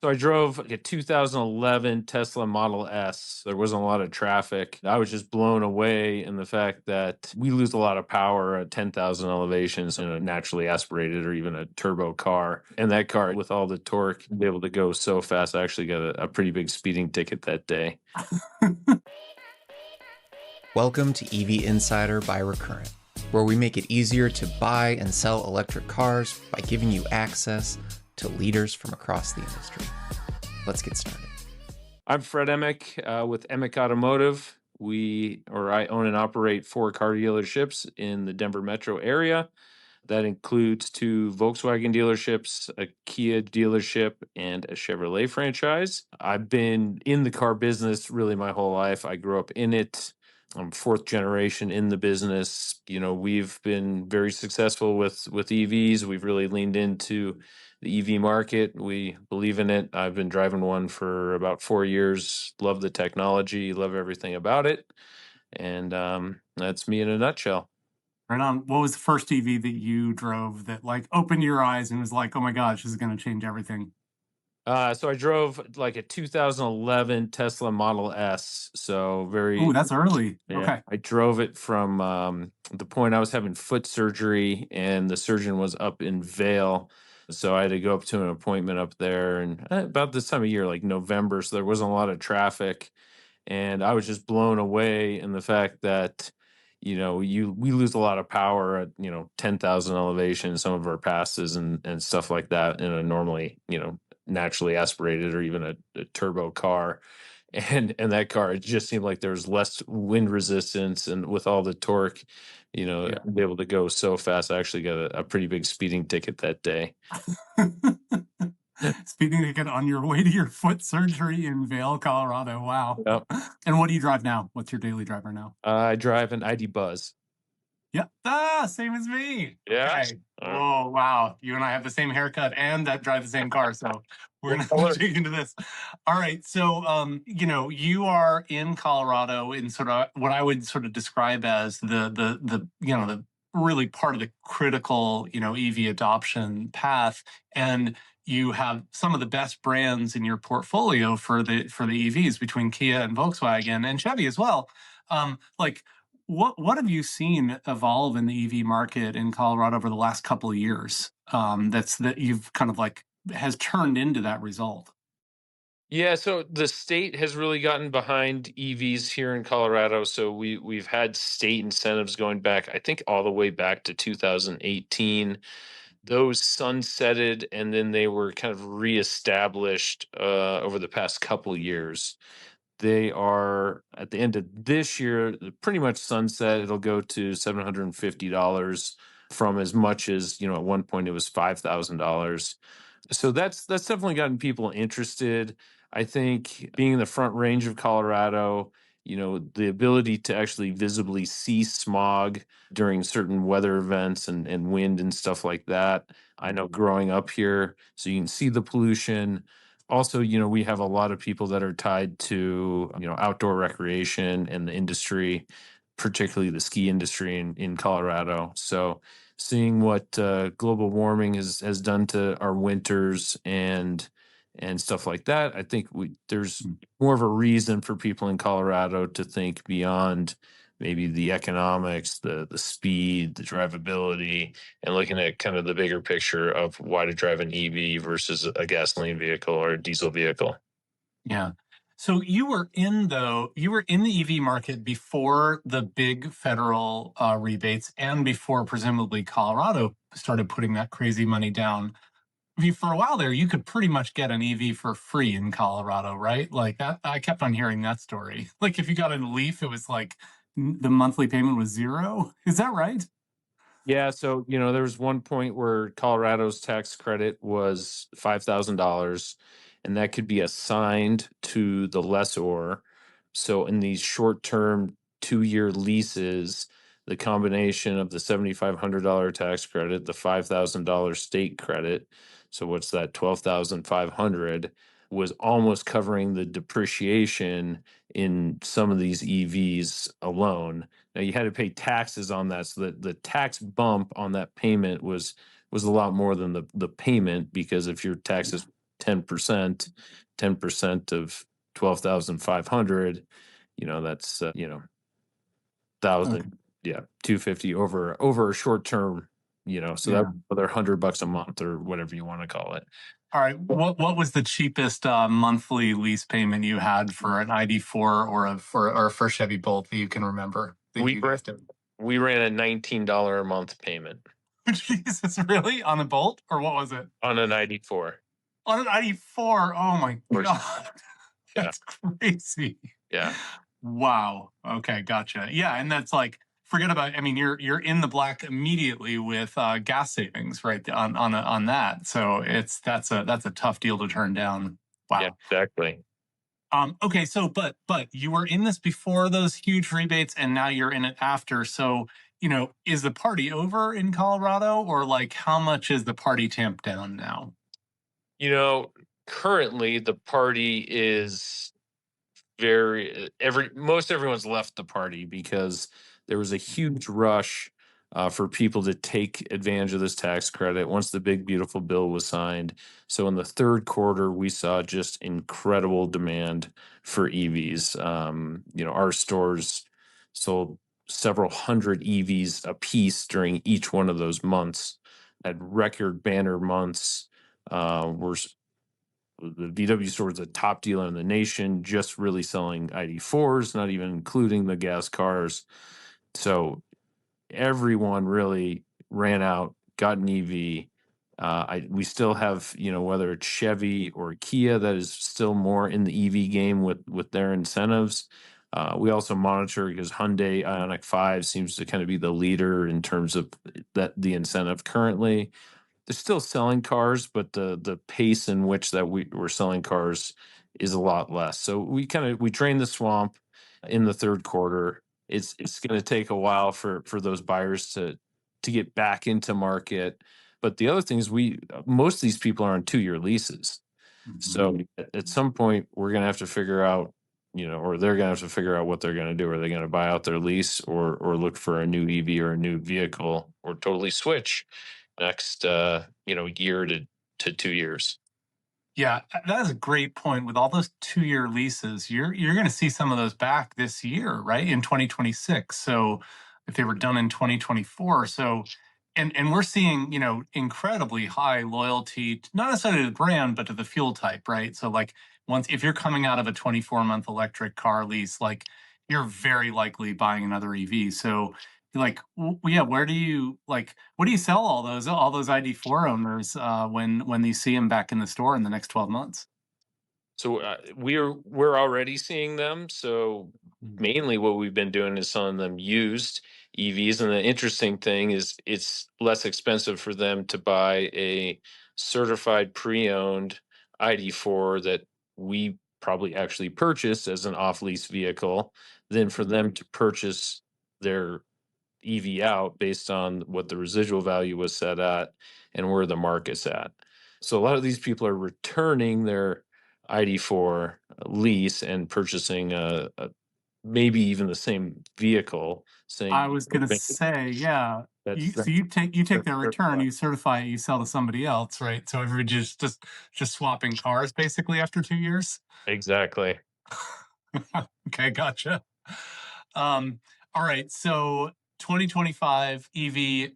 So I drove like a 2011 Tesla Model S. There wasn't a lot of traffic. I was just blown away in the fact that we lose a lot of power at 10,000 elevations in a naturally aspirated or even a turbo car. And that car, with all the torque, be able to go so fast. I actually got a pretty big speeding ticket that day. Welcome to EV Insider by Recurrent, where we make it easier to buy and sell electric cars by giving you access to leaders from across the industry. Let's get started. I'm Fred Emich with Emich Automotive. I own and operate 4 car dealerships in the Denver metro area. That includes 2 Volkswagen dealerships, a Kia dealership, and a Chevrolet franchise. I've been in the car business really my whole life. I grew up in it. I'm 4th generation in the business. You know, we've been very successful with EVs. We've really leaned into the EV market. We believe in it. I've been driving one for about 4 years. Love the technology, love everything about it. And that's me in a nutshell. Right on. What was the first EV that you drove that opened your eyes and was like, oh my gosh, this is going to change everything? So I drove like a 2011 Tesla Model S. So Oh, that's early. yeah. Okay. I drove it from the point I was having foot surgery, and the surgeon was up in Vail. So I had to go up to an appointment up there, and about this time of year, like November, so there wasn't a lot of traffic. And I was just blown away in the fact that, we lose a lot of power at, 10,000 elevation, some of our passes and stuff like that in a normally, naturally aspirated or even a turbo car. And that car, it just seemed like there was less wind resistance, and with all the torque, Yeah. be able to go so fast. I actually got a pretty big speeding ticket that day. Speeding ticket on your way to your foot surgery in Vail, Colorado. Wow. Yep. And what do you drive now? What's your daily driver now? I drive an ID Buzz. Yeah. Same as me. Yeah. Okay. Oh, wow. You and I have the same haircut and that drive the same car. So we're going to have to dig into this. All right. So, you are in Colorado in sort of what I would sort of describe as the really part of the critical, EV adoption path. And you have some of the best brands in your portfolio for the EVs between Kia and Volkswagen and Chevy as well. What have you seen evolve in the EV market in Colorado over the last couple of years? That you've kind of has turned into that result. Yeah, so the state has really gotten behind EVs here in Colorado. So we've had state incentives going back, I think, all the way back to 2018. Those sunsetted, and then they were kind of reestablished over the past couple years. They are at the end of this year, pretty much sunset. It'll go to $750 from as much as, at one point it was $5,000. So that's definitely gotten people interested. I think being in the front range of Colorado, the ability to actually visibly see smog during certain weather events and wind and stuff like that. I know growing up here, so you can see the pollution. Also, we have a lot of people that are tied to, outdoor recreation and the industry, particularly the ski industry in Colorado. So seeing what global warming has done to our winters and stuff like that, I think there's more of a reason for people in Colorado to think beyond maybe the economics, the speed, the drivability, and looking at kind of the bigger picture of why to drive an EV versus a gasoline vehicle or a diesel vehicle. Yeah. So you were in the EV market before the big federal rebates and before presumably Colorado started putting that crazy money down. I mean, for a while there, you could pretty much get an EV for free in Colorado, right? Like that, I kept on hearing that story. Like if you got a Leaf, it was like the monthly payment was $0. Is that right? Yeah, so there was one point where Colorado's tax credit was $5,000, and that could be assigned to the lessor. So in these short-term 2-year leases, the combination of the $7,500 tax credit, the $5,000 state credit, so what's that, 12,500, was almost covering the depreciation in some of these EVs alone. Now you had to pay taxes on that, so that the tax bump on that payment was a lot more than the payment, because if your taxes 10%, 10% of 12,500, that's, 1,000, yeah, 250 over a short term, so Yeah. that's another $100 a month or whatever you want to call it. All right. What was the cheapest monthly lease payment you had for an ID4 or for Chevy Bolt that you can remember that We you guys did? we ran a $19 a month payment Jesus, really? On a Bolt, or what was it? on an 94. On an ID4. Oh my course. God. Yeah. That's crazy. Yeah. Wow. Okay, gotcha. Yeah, and that's like, forget about. I mean, you're in the black immediately with gas savings, right? On that. So that's a tough deal to turn down. Wow. Yeah, exactly. Okay, so but you were in this before those huge rebates, and now you're in it after. So is the party over in Colorado, or like how much is the party tamped down now? Currently the party is most everyone's left the party because there was a huge rush for people to take advantage of this tax credit once the big beautiful bill was signed. So in the third quarter, we saw just incredible demand for EVs. Our stores sold several hundred EVs a piece during each one of those months. Had record banner months. We're The VW store is a top dealer in the nation, just really selling ID4s, not even including the gas cars. So everyone really ran out, got an EV. We still have, whether it's Chevy or Kia, that is still more in the EV game with their incentives. We also monitor because Hyundai Ioniq 5 seems to kind of be the leader in terms of the incentive currently. They're still selling cars, but the pace in which that we're selling cars is a lot less. So we drain the swamp in the third quarter. It's going to take a while for those buyers to get back into market. But the other thing is most of these people are on 2-year leases. So at some point we're going to have to figure out, or they're going to have to figure out what they're going to do. Are they going to buy out their lease or look for a new EV or a new vehicle or totally switch next year to 2 years? Yeah, that is a great point. With all those 2-year leases, you're going to see some of those back this year, right? In 2026. So if they were done in 2024, and we're seeing incredibly high loyalty, not necessarily to the brand, but to the fuel type, right? So like if you're coming out of a 24-month electric car lease, like you're very likely buying another EV. So like yeah, what do you sell all those ID4 owners when you see them back in the store in the next 12 months? So we're already seeing them. So mainly what we've been doing is selling them used EVs. And the interesting thing is it's less expensive for them to buy a certified pre-owned ID4 that we probably actually purchased as an off-lease vehicle than for them to purchase their EV out based on what the residual value was set at and where the market's at. So a lot of these people are returning their ID4 lease and purchasing a maybe even the same vehicle. Saying I was going to say, yeah. So you take their return, you certify it, you sell to somebody else, right? So everybody just swapping cars basically after 2 years. Exactly. Okay, gotcha. All right, so 2025 EV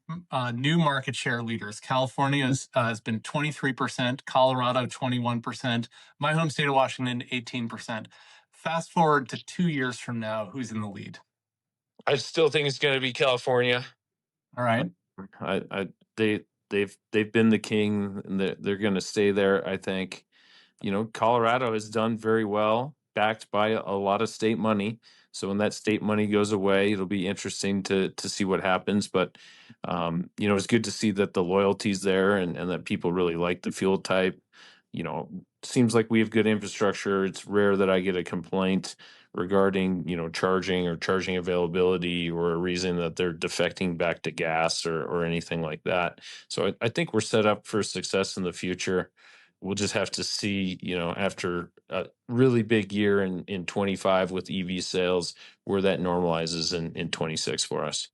new market share leaders. California has been 23%, Colorado 21%, my home state of Washington 18%. Fast forward to 2 years from now, who's in the lead? I still think it's going to be California. All right. They've been the king, and they're going to stay there. I think. Colorado has done very well, backed by a lot of state money. So when that state money goes away, it'll be interesting to see what happens. But it's good to see that the loyalty's there and that people really like the fuel type. Seems like we have good infrastructure. It's rare that I get a complaint regarding charging or charging availability or a reason that they're defecting back to gas or anything like that. So I think we're set up for success in the future. We'll just have to see, after a really big year in 25 with EV sales, where that normalizes in 26 for us.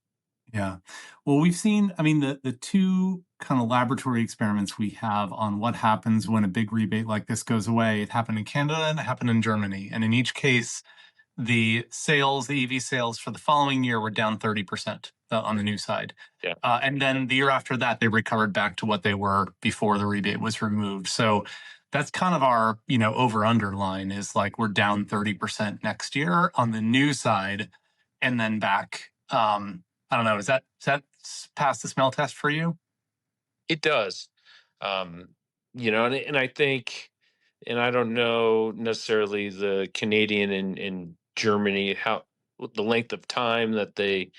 Yeah. Well, we've seen, I mean, the two kind of laboratory experiments we have on what happens when a big rebate like this goes away. It happened in Canada and it happened in Germany. And in each case, the EV sales for the following year were down 30% on the new side. Yeah. And then the year after that, they recovered back to what they were before the rebate was removed. So that's kind of our, over underline is like we're down 30% next year on the new side and then back. I don't know. Does that pass the smell test for you? It does. And I think, and I don't know necessarily the Canadian and Germany, how the length of time that they,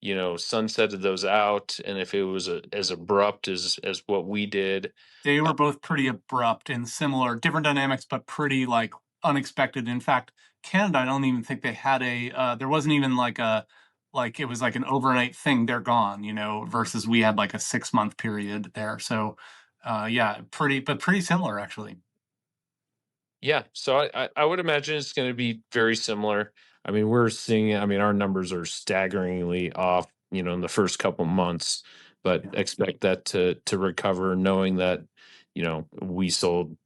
sunsetted those out, and if it was as abrupt as what we did. They were both pretty abrupt and similar, different dynamics, but pretty like unexpected. In fact, Canada, I don't even think they had there wasn't even like it was like an overnight thing. They're gone, versus we had like a 6-month period there. So, yeah, pretty similar actually. Yeah, so I would imagine it's going to be very similar. I mean, we're seeing, I mean, our numbers are staggeringly off, in the first couple months, but expect that to recover, knowing that, we sold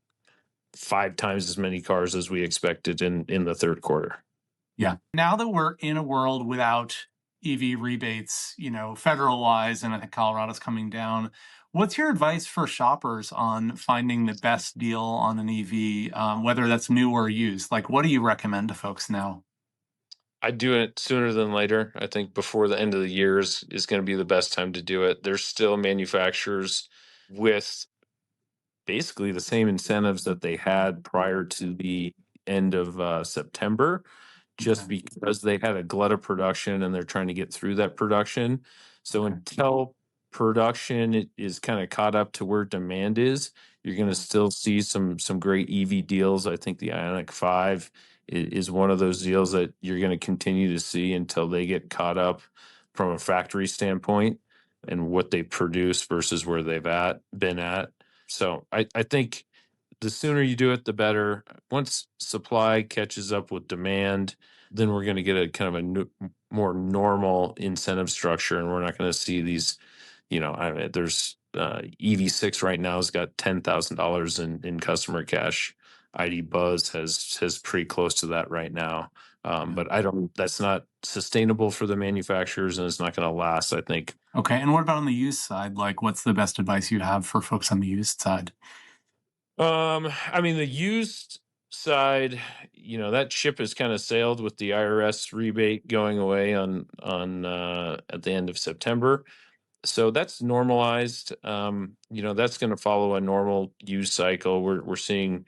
5 times as many cars as we expected in the third quarter. Yeah. Now that we're in a world without EV rebates, federal wise, and I think Colorado's coming down, what's your advice for shoppers on finding the best deal on an EV, whether that's new or used? Like, what do you recommend to folks now? I'd do it sooner than later. I think before the end of the year is going to be the best time to do it. There's still manufacturers with basically the same incentives that they had prior to the end of September, just Okay. because they had a glut of production and they're trying to get through that production. So until production is kind of caught up to where demand is, you're going to still see some great EV deals. I think the Ioniq 5 is one of those deals that you're going to continue to see until they get caught up from a factory standpoint and what they produce versus where they've been at. So I think the sooner you do it, the better. Once supply catches up with demand, then we're going to get a kind of more normal incentive structure, and we're not going to see these. There's EV6 right now has got $10,000 in customer cash. ID Buzz has pretty close to that right now. But that's not sustainable for the manufacturers, and it's not going to last, I think. Okay. And what about on the used side? Like, what's the best advice you have for folks on the used side? I mean, the used side, that ship has kind of sailed with the IRS rebate going away on at the end of September. So that's normalized. That's going to follow a normal used cycle. We're seeing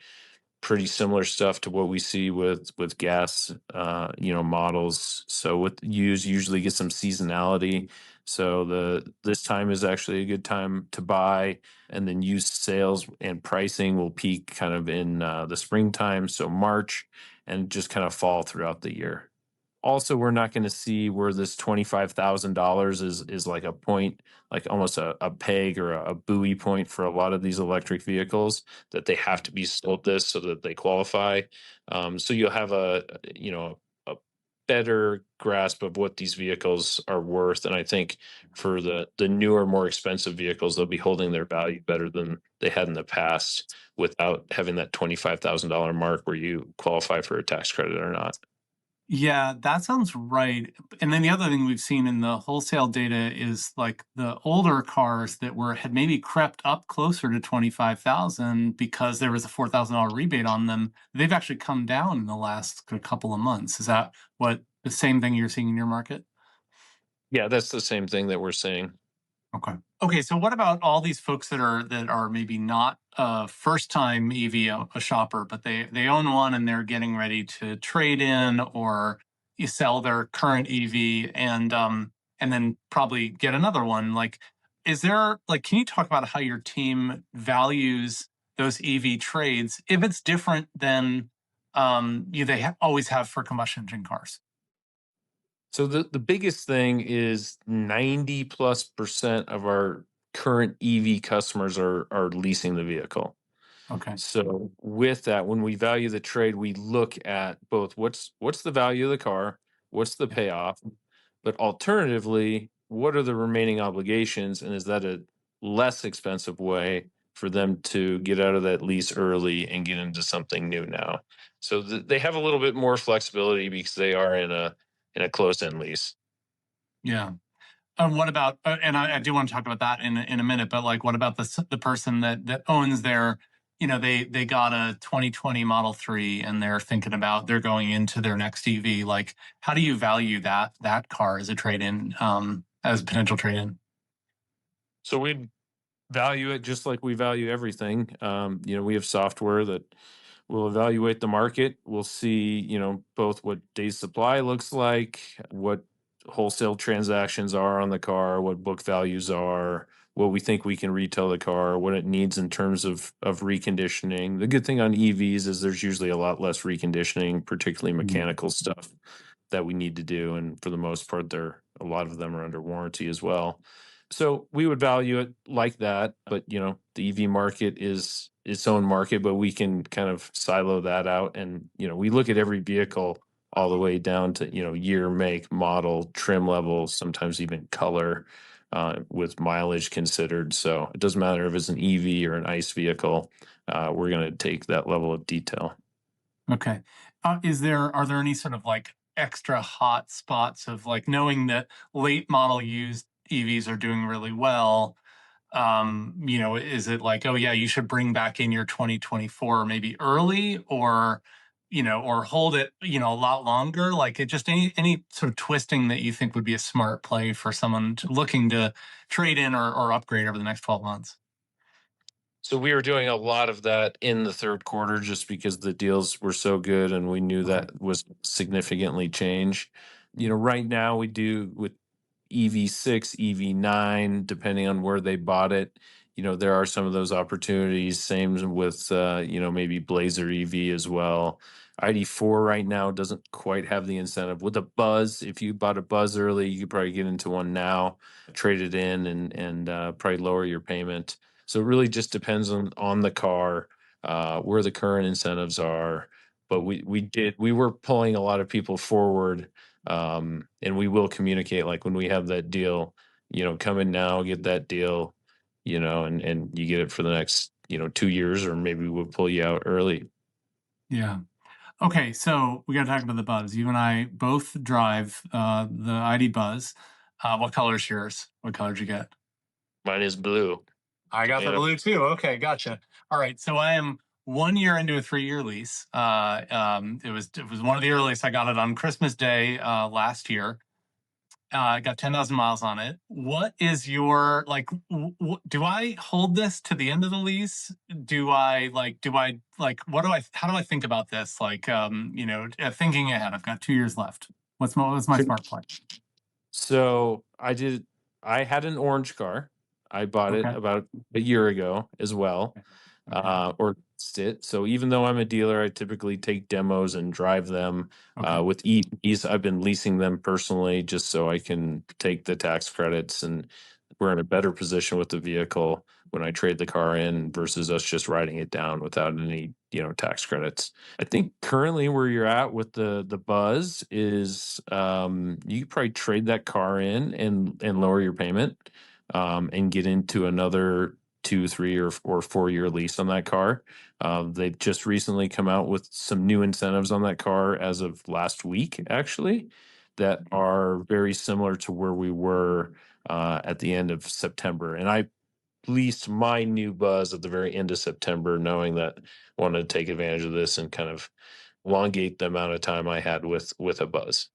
pretty similar stuff to what we see with gas models. So with used usually get some seasonality. So this time is actually a good time to buy, and then used sales and pricing will peak kind of in the springtime, so March, and just kind of fall throughout the year. Also, we're not going to see where this $25,000 is like a point, like almost a peg or a buoy point for a lot of these electric vehicles, that they have to be sold this so that they qualify. So you'll have a better grasp of what these vehicles are worth. And I think for the newer, more expensive vehicles, they'll be holding their value better than they had in the past without having that $25,000 mark where you qualify for a tax credit or not. Yeah, that sounds right. And then the other thing we've seen in the wholesale data is like the older cars that had maybe crept up closer to 25,000 because there was a $4,000 rebate on them. They've actually come down in the last couple of months. Is that the same thing you're seeing in your market? Yeah, that's the same thing that we're seeing. Okay. Okay. So what about all these folks that are maybe not a first time EV a shopper, but they own one and they're getting ready to trade in or you sell their current EV and then probably get another one. Like, can you talk about how your team values those EV trades if it's different than always have for combustion engine cars? So the biggest thing is 90+% of our current EV customers are leasing the vehicle. Okay. So with that, when we value the trade, we look at both what's the value of the car, what's the payoff, but alternatively, what are the remaining obligations, and is that a less expensive way for them to get out of that lease early and get into something new now? So they have a little bit more flexibility because they are in a closed-end lease. Yeah. What about, and I do want to talk about that in a minute, but like, what about the person that owns their, they got a 2020 Model 3 and they're thinking about they're going into their next EV. Like, how do you value that car as a trade-in, as a potential trade-in? So we value it just like we value everything. We have software that will evaluate the market. We'll see, both what days supply looks like, what wholesale transactions are on the car, what book values are, what we think we can retail the car, what it needs in terms of reconditioning. The good thing on EVs is there's usually a lot less reconditioning, particularly mechanical stuff that we need to do. And for the most part, a lot of them are under warranty as well. So we would value it like that, but the EV market is its own market, but we can kind of silo that out, and we look at every vehicle all the way down to year, make, model, trim level, sometimes even color, with mileage considered. So it doesn't matter if it's an EV or an ICE vehicle. We're going to take that level of detail. Okay. Are there any sort of like extra hot spots of like knowing that late model used EVs are doing really well? Is it like, oh yeah, you should bring back in your 2024 maybe early, or or hold it, a lot longer? Like, it just any sort of twisting that you think would be a smart play for someone looking to trade in or upgrade over the next 12 months? So we were doing a lot of that in the third quarter just because the deals were so good and we knew Okay. that was significantly change. Right now we do with EV6, EV9, depending on where they bought it. There are some of those opportunities. Same with, maybe Blazer EV as well. ID4 right now doesn't quite have the incentive. With a Buzz, if you bought a Buzz early, you could probably get into one now, trade it in, and probably lower your payment. So it really just depends on the car, where the current incentives are. But we were pulling a lot of people forward, and we will communicate, like when we have that deal, come in now, get that deal, and you get it for the next 2 years, or maybe we'll pull you out early. Yeah. Okay, so we got to talk about the Buzz. You and I both drive the ID Buzz. What color is yours? What color did you get? Mine is blue. I got the Yeah. blue too. Okay, gotcha. All right, so I am 1 year into a 3-year lease. It was one of the earliest. I got it on Christmas Day last year. I got 10,000 miles on it. What is your like? Do I hold this to the end of the lease? Do I like? What do I? How do I think about this? Like, thinking ahead. I've got 2 years left. What's my smart play? So I had an orange car. I bought it Okay. about a year ago as well, Okay. or leased it. So even though I'm a dealer, I typically take demos and drive them. Okay. With EVs, I've been leasing them personally just so I can take the tax credits, and we're in a better position with the vehicle when I trade the car in versus us just writing it down without any, tax credits. I think currently where you're at with the Buzz is, you could probably trade that car in and lower your payment, and get into another 2, 3, or 4 year lease on that car. They've just recently come out with some new incentives on that car as of last week, actually, that are very similar to where we were at the end of September. And I leased my new Buzz at the very end of September, knowing that I wanted to take advantage of this and kind of elongate the amount of time I had with a Buzz.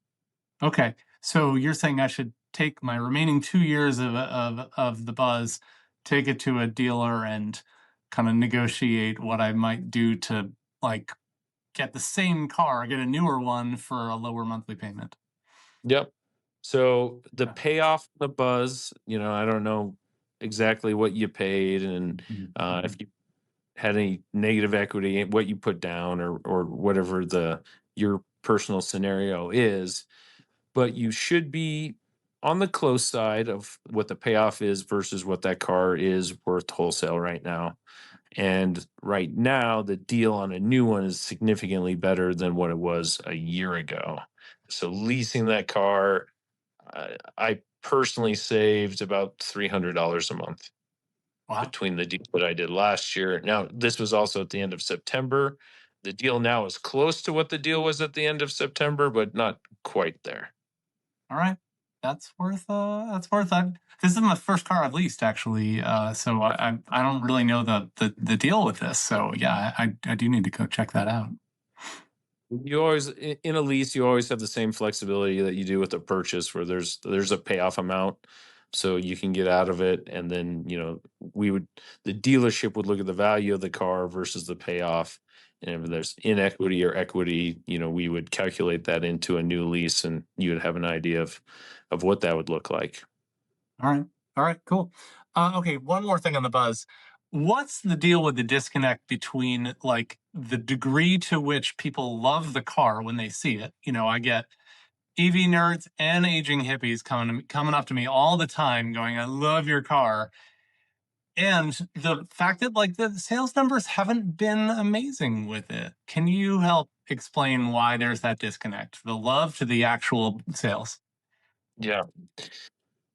Okay. So you're saying I should take my remaining 2 years of the Buzz, take it to a dealer, and kind of negotiate what I might do to like get the same car, get a newer one for a lower monthly payment. Yep. So the Yeah. payoff, the Buzz, I don't know exactly what you paid, and Mhm. if you had any negative equity, what you put down, or whatever your personal scenario is, but you should be on the close side of what the payoff is versus what that car is worth wholesale right now. And right now, the deal on a new one is significantly better than what it was a year ago. So leasing that car, I personally saved about $300 a month. Wow. Between the deal that I did last year. Now, this was also at the end of September. The deal now is close to what the deal was at the end of September, but not quite there. All right. That's worth that. This is my first car I've leased, actually. So I don't really know the deal with this. So yeah, I do need to go check that out. You always, in a lease, you always have the same flexibility that you do with a purchase, where there's a payoff amount, so you can get out of it, and then the dealership would look at the value of the car versus the payoff, and if there's inequity or equity, we would calculate that into a new lease, and you would have an idea of what that would look like. All right, cool. Okay, one more thing on the buzz. What's the deal with the disconnect between like the degree to which people love the car when they see it? I get EV nerds and aging hippies coming up to me all the time going, I love your car. And the fact that like the sales numbers haven't been amazing with it. Can you help explain why there's that disconnect? The love to the actual sales. Yeah.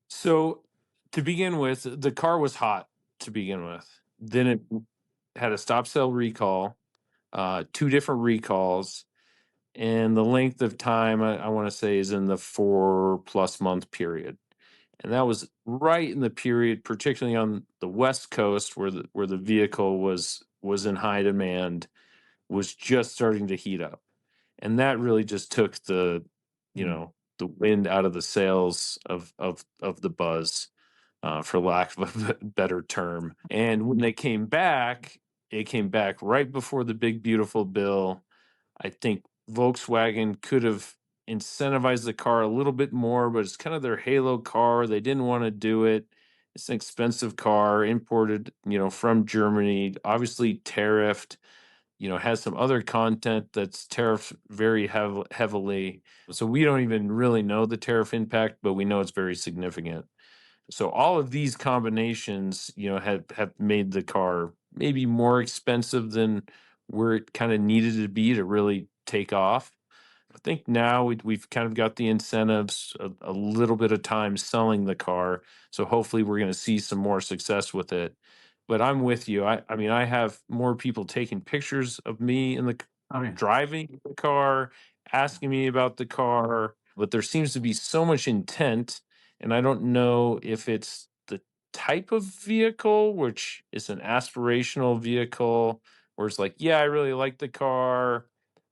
So to begin with, the car was hot to begin with. Then it had a stop sell recall, 2 different recalls, and the length of time I want to say is in the 4+ month period. And that was right in the period, particularly on the West Coast, where the vehicle was in high demand, was just starting to heat up. And that really just took the wind out of the sails of the buzz, for lack of a better term. And when they came back, it came back right before the big beautiful bill. I think Volkswagen could have incentivized the car a little bit more, but it's kind of their halo car. They didn't want to do it. It's an expensive car, imported, from Germany, obviously tariffed, has some other content that's tariffed very heavily. So we don't even really know the tariff impact, but we know it's very significant. So all of these combinations, have made the car maybe more expensive than where it kind of needed to be to really take off. I think now we've kind of got the incentives, a little bit of time selling the car. So hopefully we're going to see some more success with it. But I'm with you. I mean, I have more people taking pictures of me in the driving the car, asking me about the car, but there seems to be so much intent, and I don't know if it's the type of vehicle, which is an aspirational vehicle, where it's like, yeah, I really like the car,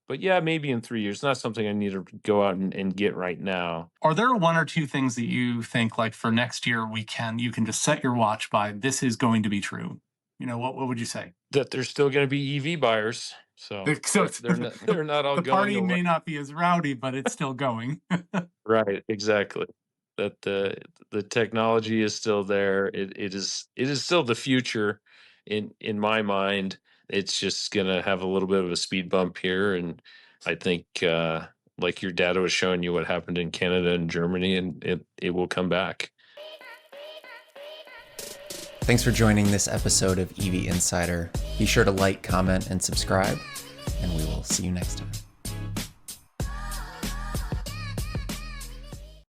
but yeah, maybe in 3 years. Not something I need to go out and get right now. Are there 1 or 2 things that you think like for next year you can just set your watch by, this is going to be true? What would you say? That there's still going to be EV buyers. So they're not all the going party away. may not be as rowdy, but it's still going. Right, exactly. That the technology is still there. It is still the future in my mind. It's just gonna have a little bit of a speed bump here, and I think like your data was showing you what happened in Canada and Germany, and it will come back. Thanks for joining this episode of EV Insider. Be sure to like, comment, and subscribe, and we will see you next time.